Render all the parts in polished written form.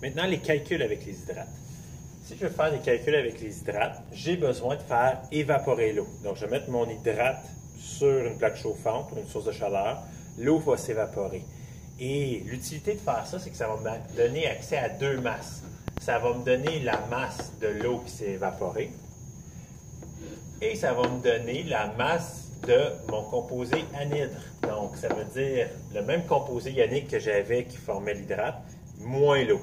Maintenant, les calculs avec les hydrates. Si je veux faire des calculs avec les hydrates, j'ai besoin de faire évaporer l'eau. Donc, je vais mettre mon hydrate sur une plaque chauffante ou une source de chaleur. L'eau va s'évaporer. Et l'utilité de faire ça, c'est que ça va me donner accès à deux masses. Ça va me donner la masse de l'eau qui s'est évaporée et ça va me donner la masse de mon composé anhydre. Donc, ça veut dire le même composé ionique que j'avais qui formait l'hydrate, moins l'eau.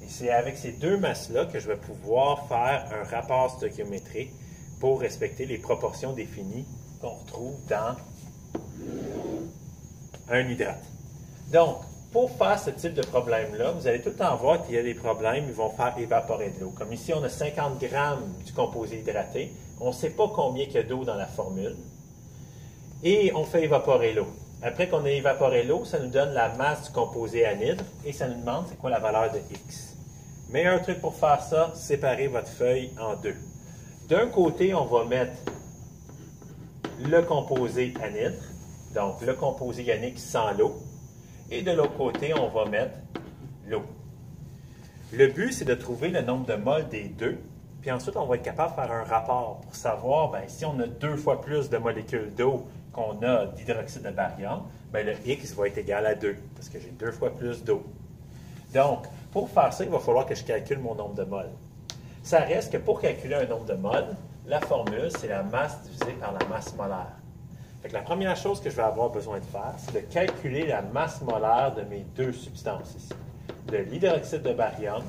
Et c'est avec ces deux masses-là que je vais pouvoir faire un rapport stoichiométrique pour respecter les proportions définies qu'on retrouve dans un hydrate. Donc, pour faire ce type de problème-là, vous allez tout le temps voir qu'il y a des problèmes, ils vont faire évaporer de l'eau. Comme ici, on a 50 grammes du composé hydraté. On ne sait pas combien il y a d'eau dans la formule. Et on fait évaporer l'eau. Après qu'on ait évaporé l'eau, ça nous donne la masse du composé anhydre et ça nous demande c'est quoi la valeur de X. Meilleur truc pour faire ça, séparer votre feuille en deux. D'un côté, on va mettre le composé anhydre, donc le composé ionique sans l'eau. Et de l'autre côté, on va mettre l'eau. Le but, c'est de trouver le nombre de moles des deux. Puis ensuite, on va être capable de faire un rapport pour savoir, bien, si on a 2 fois plus de molécules d'eau qu'on a d'hydroxyde de baryum, bien, le X va être égal à 2, parce que j'ai 2 fois plus d'eau. Donc, pour faire ça, il va falloir que je calcule mon nombre de moles. Ça reste que pour calculer un nombre de moles, la formule, c'est la masse divisée par la masse molaire. Fait que la première chose que je vais avoir besoin de faire, c'est de calculer la masse molaire de mes deux substances ici, de l'hydroxyde de baryum,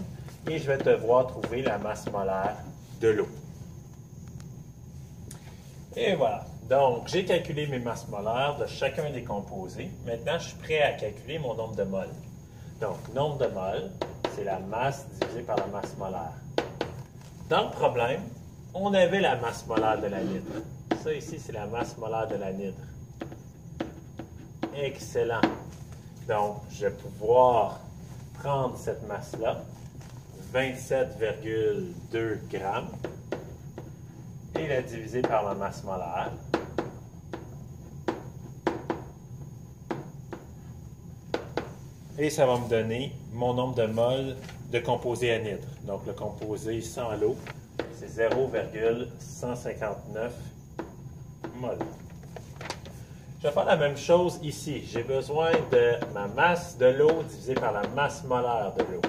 et je vais devoir trouver la masse molaire de l'eau. Et voilà. Donc, j'ai calculé mes masses molaires de chacun des composés. Maintenant, je suis prêt à calculer mon nombre de moles. Donc, nombre de moles, c'est la masse divisée par la masse molaire. Dans le problème, on avait la masse molaire de l'anhydre. Ça ici, c'est la masse molaire de l'anhydre. Excellent. Donc, je vais pouvoir prendre cette masse-là, 27,2 grammes, et la diviser par la masse molaire. Et ça va me donner mon nombre de moles de composé anhydre. Donc, le composé sans l'eau, c'est 0,159 moles. Je vais faire la même chose ici. J'ai besoin de ma masse de l'eau divisée par la masse molaire de l'eau.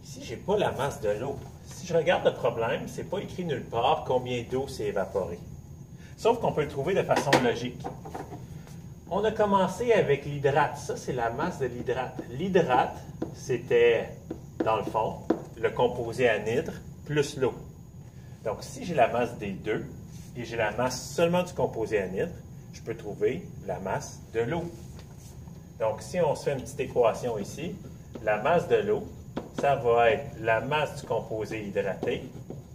Ici, je n'ai pas la masse de l'eau. Si je regarde le problème, ce n'est pas écrit nulle part combien d'eau s'est évaporée. Sauf qu'on peut le trouver de façon logique. On a commencé avec l'hydrate. Ça, c'est la masse de l'hydrate. L'hydrate, c'était, dans le fond, le composé anhydre plus l'eau. Donc, si j'ai la masse des deux et j'ai la masse seulement du composé anhydre, je peux trouver la masse de l'eau. Donc, si on se fait une petite équation ici, la masse de l'eau, ça va être la masse du composé hydraté,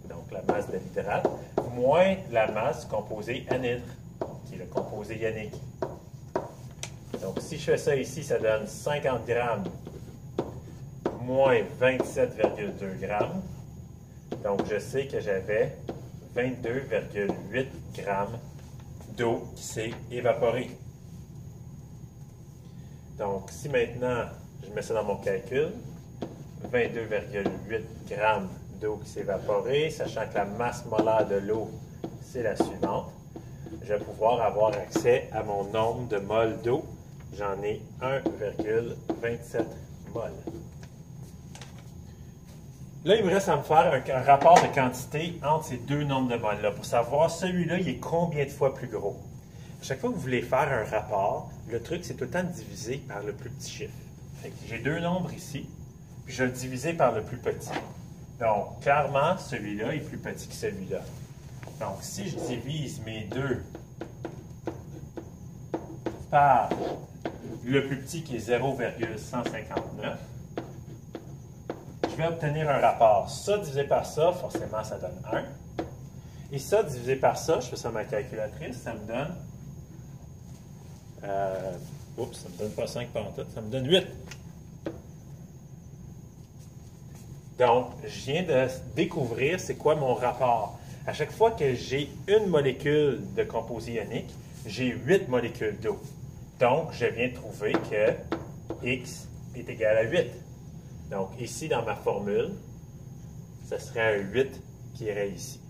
donc la masse de l'hydrate, moins la masse du composé anhydre, qui est le composé ionique. Donc, si je fais ça ici, ça donne 50 grammes moins 27,2 grammes. Donc, je sais que j'avais 22,8 grammes d'eau qui s'est évaporée. Donc, si maintenant, je mets ça dans mon calcul, 22,8 grammes d'eau qui s'est évaporée, sachant que la masse molaire de l'eau, c'est la suivante, je vais pouvoir avoir accès à mon nombre de moles d'eau. J'en ai 1,27 moles. Là, il me reste à me faire un rapport de quantité entre ces deux nombres de moles-là pour savoir celui-là, il est combien de fois plus gros. À chaque fois que vous voulez faire un rapport, le truc, c'est tout le temps de diviser par le plus petit chiffre. J'ai deux nombres ici, puis je vais le diviser par le plus petit. Donc, clairement, celui-là est plus petit que celui-là. Donc, si je divise mes deux par le plus petit qui est 0,159, je vais obtenir un rapport. Ça divisé par ça, forcément, ça donne 1. Et ça divisé par ça, je fais ça sur ma calculatrice, ça me donne... oups, ça ne me donne pas 5 pantoutes, ça me donne 8. Donc, je viens de découvrir c'est quoi mon rapport. À chaque fois que j'ai une molécule de composé ionique, j'ai 8 molécules d'eau. Donc, je viens de trouver que X est égal à 8. Donc, ici, dans ma formule, ce serait un 8 qui irait ici.